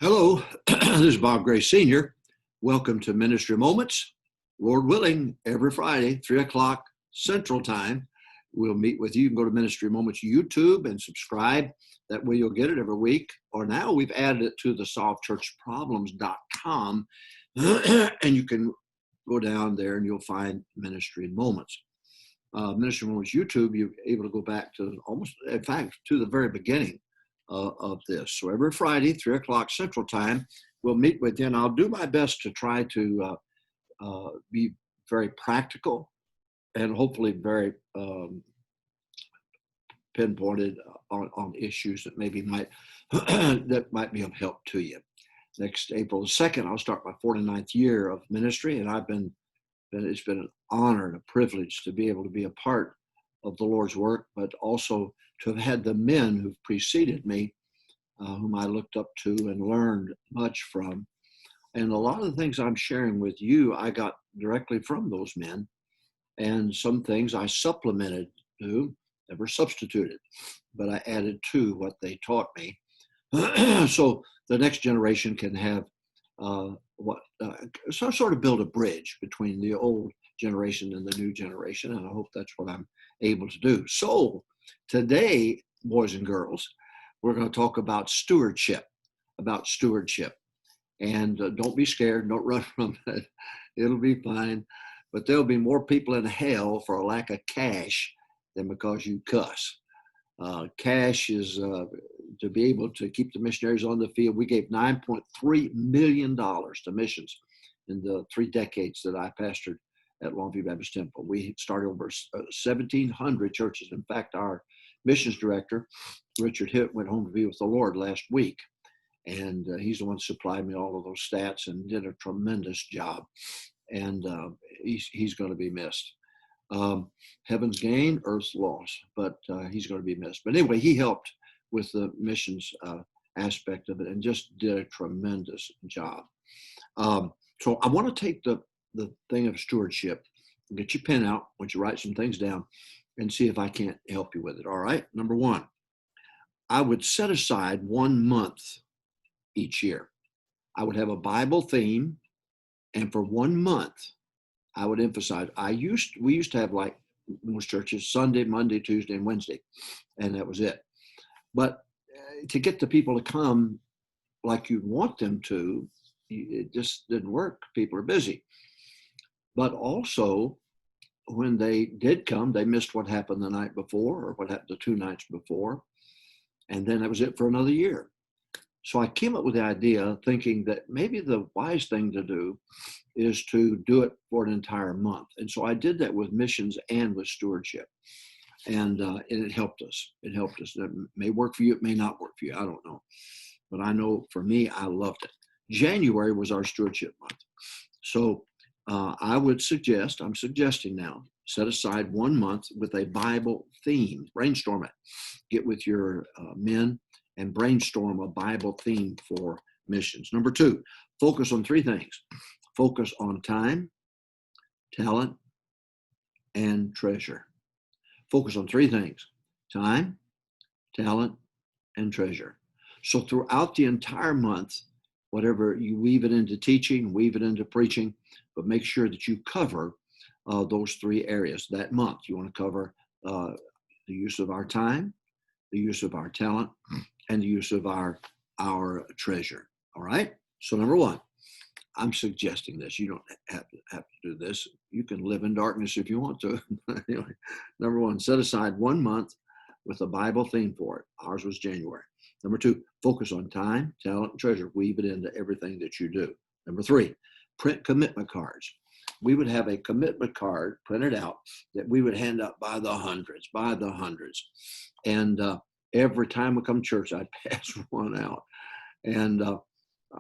Hello, this is Bob Gray Sr. Welcome to Ministry Moments. Lord willing, every Friday, 3 o'clock Central Time, we'll meet with you. You can go to Ministry Moments YouTube and subscribe. That way you'll get it every week. Or now we've added it to the solvechurchproblems.com, and you can go down there and you'll find Ministry Moments. Ministry Moments YouTube, you're able to go back to almost, in fact, to the very beginning of this. So every Friday, 3 o'clock Central Time, we'll meet with you, and I'll do my best to try to be very practical and hopefully very pinpointed on issues that maybe might that might be of help to you. Next April the 2nd, I'll start my 49th year of ministry, and it's been an honor and a privilege to be able to be a part of the Lord's work, but also to have had the men who've preceded me, whom I looked up to and learned much from. And a lot of the things I'm sharing with you, I got directly from those men. And some things I supplemented to, never substituted, but I added to what they taught me. So the next generation can have sort of build a bridge between the old generation and the new generation. And I hope that's what I'm able to do. So today, boys and girls, we're going to talk about stewardship. And don't be scared. Don't run from it. It'll be fine. But there'll be more people in hell for a lack of cash than because you cuss. Cash is to be able to keep the missionaries on the field. We gave $9.3 million to missions in the 3 decades that I pastored at Longview Baptist Temple. We started over 1,700 churches. In fact, our missions director, Richard Hitt, went home to be with the Lord last week. And he's the one who supplied me all of those stats and did a tremendous job. And he's going to be missed. Heaven's gain, earth's loss, but he's going to be missed. But anyway, he helped with the missions aspect of it and just did a tremendous job. So I want to take the thing of stewardship, get your pen out, want you to write some things down and see if I can't help you with it. All right. Number one, I would set aside 1 month each year. I would have a Bible theme, and for 1 month, I would emphasize, we used to have, like most churches, Sunday, Monday, Tuesday, and Wednesday, and that was it. But to get the people to come like you'd want them to, it just didn't work. People are busy. But also, when they did come, they missed what happened the night before or what happened the 2 nights before, and then that was it for another year. So I came up with the idea thinking that maybe the wise thing to do is to do it for an entire month. And so I did that with missions and with stewardship. And it helped us. It helped us. It may work for you. It may not work for you. I don't know. But I know for me, I loved it. January was our stewardship month. So I'm suggesting now, set aside 1 month with a Bible theme. Brainstorm it. Get with your men and brainstorm a Bible theme for missions. Number 2, focus on 3 things. Focus on time, talent, and treasure. Focus on 3 things: time, talent, and treasure. So throughout the entire month, whatever you weave it into teaching, weave it into preaching, but make sure that you cover those 3 areas that month. You want to cover the use of our time, the use of our talent, and the use of our treasure. All right? So number 1, I'm suggesting this. You don't have to do this. You can live in darkness if you want to. Anyway, number 1, set aside 1 month with a Bible theme for it. Ours was January. Number 2, focus on time, talent, and treasure. Weave it into everything that you do. Number 3, print commitment cards. We would have a commitment card printed out that we would hand out by the hundreds. And every time we come to church, I'd pass one out. And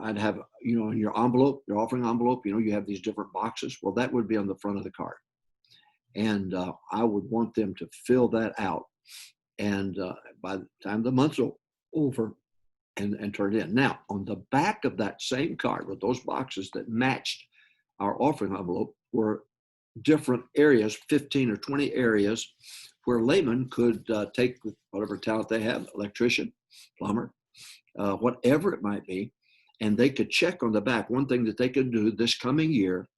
I'd have, in your envelope, your offering envelope, you have these different boxes. Well, that would be on the front of the card. And I would want them to fill that out. And by the time the month's over, and turn it in. Now, on the back of that same card with those boxes that matched our offering envelope were different areas, 15 or 20 areas, where laymen could take whatever talent they have, electrician, plumber, whatever it might be, and they could check on the back. One thing that they could do this coming year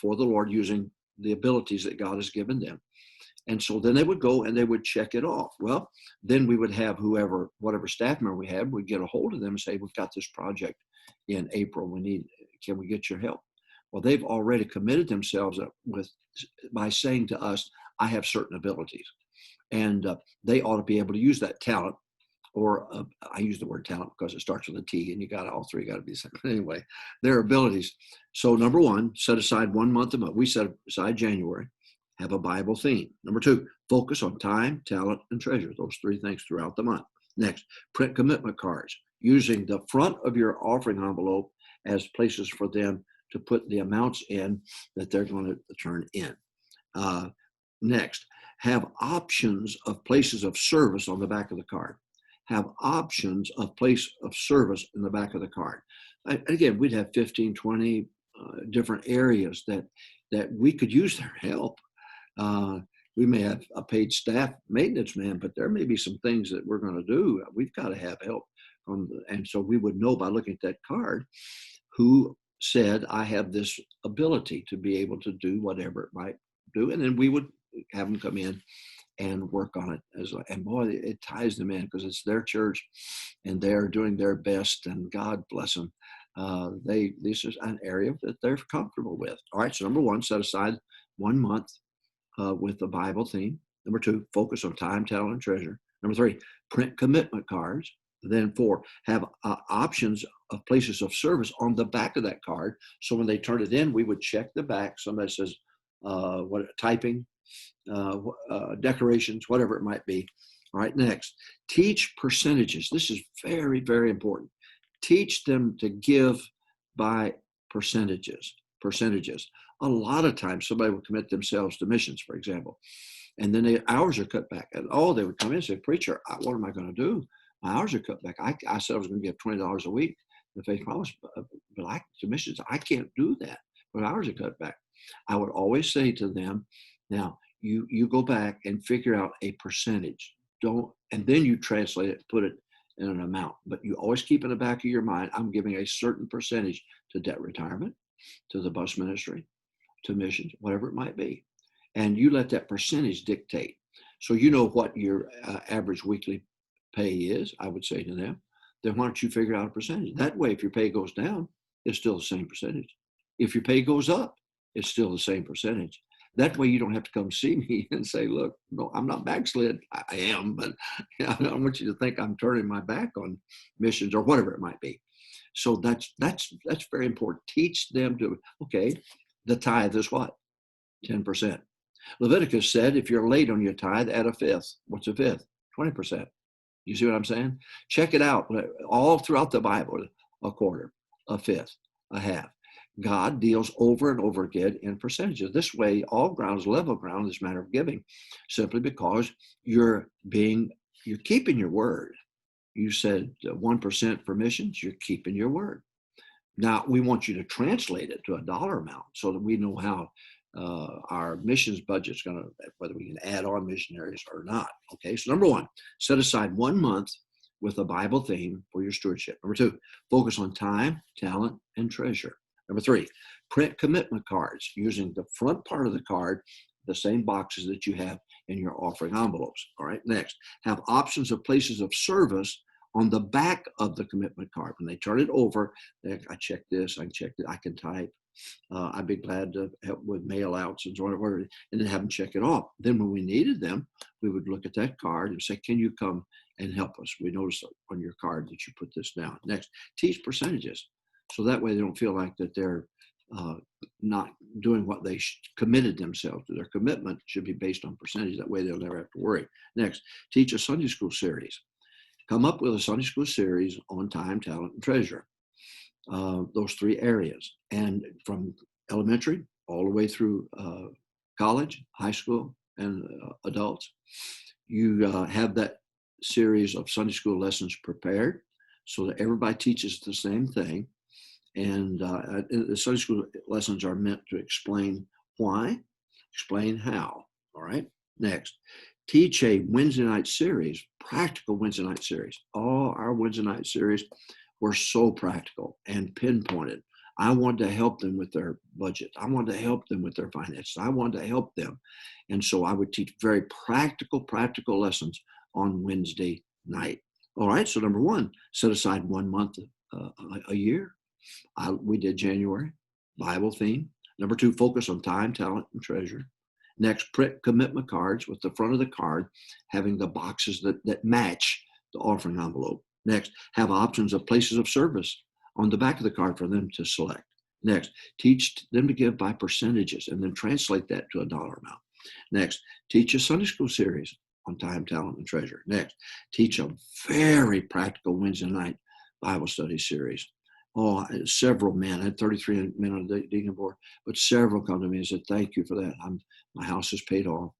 for the Lord using the abilities that God has given them. And so then they would go and they would check it off. Well, then we would have whatever staff member we had, would get a hold of them and say, we've got this project in April. Can we get your help? Well, they've already committed themselves by saying to us, I have certain abilities. And they ought to be able to use that talent, or I use the word talent because it starts with a T, and all three got to be the same. Anyway, their abilities. So number one, set aside 1 month a month. We set aside January, have a Bible theme. Number two, focus on time, talent, and treasure. Those three things throughout the month. Next, print commitment cards using the front of your offering envelope as places for them to put the amounts in that they're going to turn in. Next, have options of places of service on the back of the card. Have options of place of service in the back of the card. Again, we'd have 15, 20 different areas that we could use their help. We may have a paid staff maintenance man, but there may be some things that we're going to do. We've got to have help. And so we would know by looking at that card who said, I have this ability to be able to do whatever it might do. And then we would have them come in and work on it and boy, it ties them in because it's their church and they're doing their best, and God bless them. This is an area that they're comfortable with. All right. So number one, set aside 1 month with the Bible theme. Number two, focus on time, talent, and treasure. Number three, print commitment cards. Then four, have options of places of service on the back of that card. So when they turn it in, we would check the back. Somebody says, typing, decorations, whatever it might be. All right, next, teach percentages. This is very, very important. Teach them to give by percentages. A lot of times somebody will commit themselves to missions, for example, and then the hours are cut back. And they would come in and say, preacher, what am I going to do? My hours are cut back. I said I was going to give $20 a week, the faith promise, but to missions, I can't do that. But hours are cut back. I would always say to them, now you go back and figure out a percentage. And then you translate it, put it in an amount. But you always keep in the back of your mind, I'm giving a certain percentage to debt retirement, to the bus ministry, to missions, whatever it might be. And you let that percentage dictate. So you know what your average weekly pay is, I would say to them. Then why don't you figure out a percentage? That way, if your pay goes down, it's still the same percentage. If your pay goes up, it's still the same percentage. That way you don't have to come see me and say, look, no, I'm not backslid. I am, but I don't want you to think I'm turning my back on missions or whatever it might be. So that's very important. Teach them okay, the tithe is what? 10%. Leviticus said, if you're late on your tithe, add a fifth. What's a fifth? 20%. You see what I'm saying? Check it out. All throughout the Bible, a quarter, a fifth, a half. God deals over and over again in percentages. This way, all ground is level ground in this matter of giving, simply because you're keeping your word. You said 1% for missions, you're keeping your word. Now, we want you to translate it to a dollar amount so that we know how our missions budget's going to, whether we can add on missionaries or not. Okay, so number one, set aside 1 month with a Bible theme for your stewardship. Number two, focus on time, talent, and treasure. Number three, print commitment cards using the front part of the card, the same boxes that you have in your offering envelopes. All right, next, have options of places of service on the back of the commitment card. When they turn it over, I check this, I check it, I can type. I'd be glad to help with mail outs and whatever, and then have them check it off. Then when we needed them, we would look at that card and say, can you come and help us? We noticed on your card that you put this down. Next, teach percentages. So that way they don't feel like that they're not doing what they committed themselves to. Their commitment should be based on percentage. That way they'll never have to worry. Next, teach a Sunday school series. Come up with a Sunday school series on time, talent, and treasure. Those three areas. And from elementary all the way through college, high school, and adults, you have that series of Sunday school lessons prepared so that everybody teaches the same thing. And the Sunday school lessons are meant to explain why, explain how. All right. Next, teach a Wednesday night series, practical Wednesday night series. All our Wednesday night series were so practical and pinpointed. I wanted to help them with their budget. I wanted to help them with their finances. I wanted to help them. And so I would teach very practical lessons on Wednesday night. All right. So number one, set aside 1 month a year. We did January, Bible theme. Number two, focus on time, talent, and treasure. Next, print commitment cards with the front of the card having the boxes that match the offering envelope. Next, have options of places of service on the back of the card for them to select. Next, teach them to give by percentages and then translate that to a dollar amount. Next, teach a Sunday school series on time, talent, and treasure. Next, teach a very practical Wednesday night Bible study series. Oh, several men, I had 33 men on the deacon board, but several come to me and said, thank you for that. My house is paid off.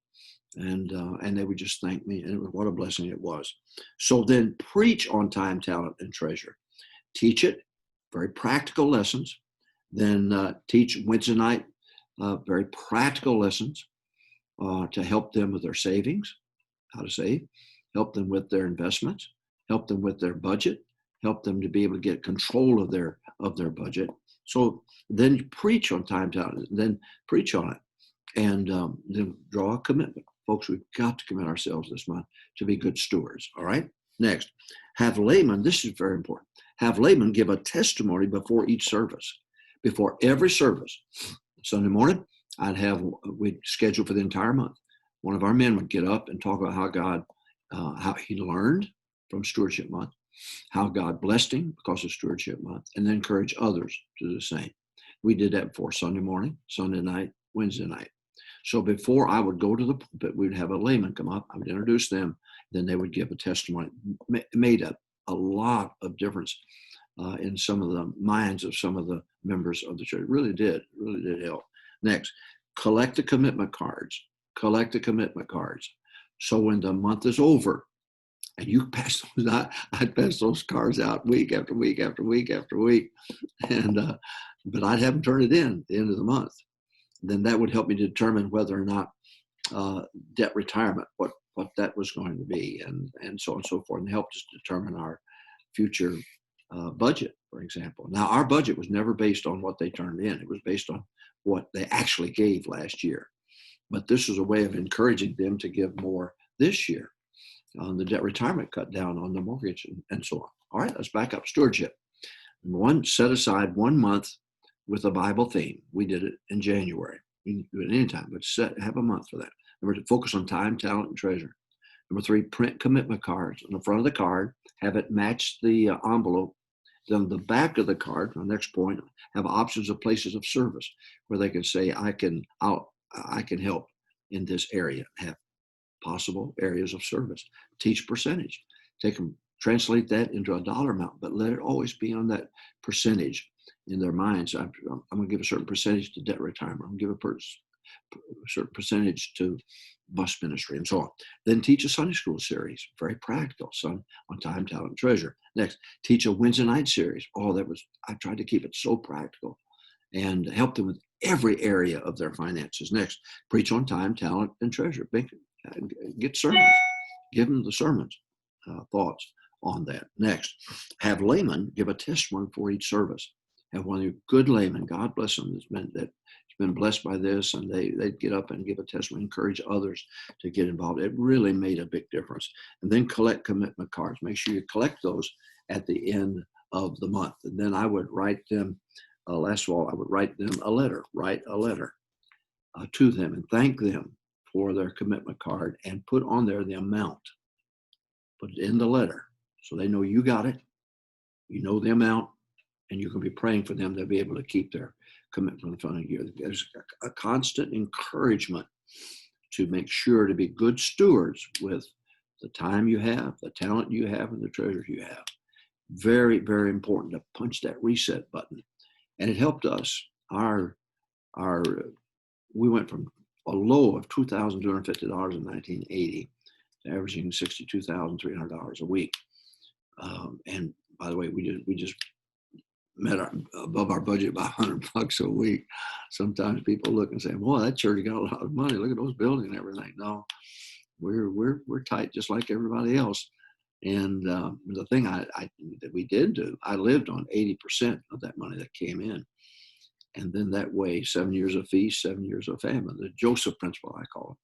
And they would just thank me. And what a blessing it was. So then preach on time, talent, and treasure. Teach it, very practical lessons. Then teach Wednesday night, very practical lessons to help them with their savings, how to save, help them with their investments, help them with their budget, help them to be able to get control of their budget. So then preach on time, talent, then preach on it, and then draw a commitment. Folks, we've got to commit ourselves this month to be good stewards, all right? Next, have laymen, this is very important, have laymen give a testimony before each service, before every service. Sunday morning, we'd schedule for the entire month. One of our men would get up and talk about how he learned from Stewardship Month, how God blessed him because of Stewardship Month, and then encourage others to do the same. We did that before Sunday morning, Sunday night, Wednesday night. So before I would go to the pulpit, we'd have a layman come up. I would introduce them. Then they would give a testimony. Made a lot of difference in some of the minds of some of the members of the church. It really did help. Next, collect the commitment cards. Collect the commitment cards. So when the month is over, and you pass those out, I'd pass those cards out week after week after week after week, and but I'd have them turn it in at the end of the month. Then that would help me determine whether or not debt retirement, what that was going to be, and so on and so forth, and help us determine our future budget, for example. Now, our budget was never based on what they turned in. It was based on what they actually gave last year. But this is a way of encouraging them to give more this year. On the debt retirement cut down on the mortgage and so on. All right, let's back up. Stewardship. Number one, set aside 1 month with a Bible theme. We did it in January. You can do it anytime, but have a month for that. Number two, focus on time, talent, and treasure. Number three, print commitment cards. On the front of the card, have it match the envelope. Then on the back of the card, the next point, have options of places of service where they can say, I can help in this area, have possible areas of service. Teach percentage. Translate that into a dollar amount, but let it always be on that percentage in their minds. I'm going to give a certain percentage to debt retirement. I'm going to give a certain percentage to bus ministry and so on. Then teach a Sunday school series, very practical, on time, talent, and treasure. Next, teach a Wednesday night series. I tried to keep it so practical and help them with every area of their finances. Next, preach on time, talent, and treasure. Get sermons. Give them the sermons, thoughts on that. Next, have laymen give a testimony for each service. Have one of your good laymen, God bless them, that's been blessed by this, and they get up and give a testimony, encourage others to get involved. It really made a big difference. And then collect commitment cards. Make sure you collect those at the end of the month. And then I would write them, last of all, I would write them a letter, to them and thank them for their commitment card and put on there the amount. Put it in the letter so they know you got it, you know the amount, and you can be praying for them to be able to keep their commitment from the front of the year. There's a constant encouragement to make sure to be good stewards with the time you have, the talent you have, and the treasure you have. Very, very important to punch that reset button. And it helped us. We went from a low of $2,250 in 1980 to averaging $62,300 a week. And by the way, we just met above our budget by $100 a week. Sometimes people look and say, "Boy, that church got a lot of money. Look at those buildings and everything." No, we're tight just like everybody else. And the thing that we did do, I lived on 80% of that money that came in. And then that way, 7 years of feast, 7 years of famine, the Joseph principle, I call it.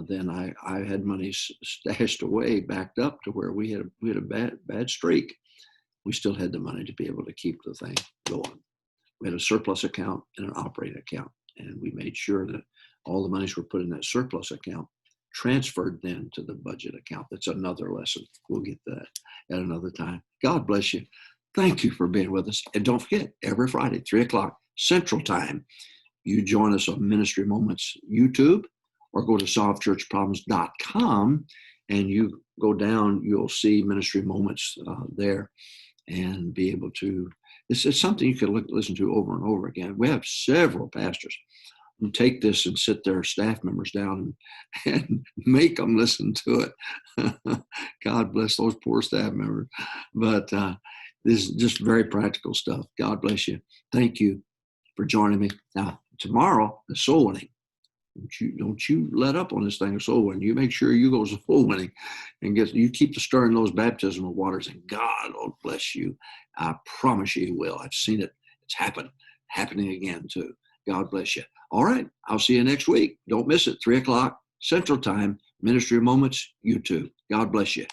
Then I had money stashed away, backed up to where we had a bad streak. We still had the money to be able to keep the thing going. We had a surplus account and an operating account, and we made sure that all the monies were put in that surplus account, transferred then to the budget account. That's another lesson. We'll get that at another time. God bless you. Thank you for being with us. And don't forget, every Friday, 3 o'clock Central Time, you join us on Ministry Moments YouTube, or go to solvechurchproblems.com, and you go down, you'll see Ministry Moments there, and be able to, it's something you can listen to over and over again. We have several pastors who take this and sit their staff members down and make them listen to it. God bless those poor staff members. But this is just very practical stuff. God bless you. Thank you for joining me. Now, tomorrow, the soul winning. Don't you let up on this thing of soul winning. You make sure you go soul winning, and you keep stirring those baptismal waters, and God will bless you. I promise you He will. I've seen it. It's happening again too. God bless you. All right. I'll see you next week. Don't miss it. 3 o'clock Central Time, Ministry Moments, YouTube. God bless you.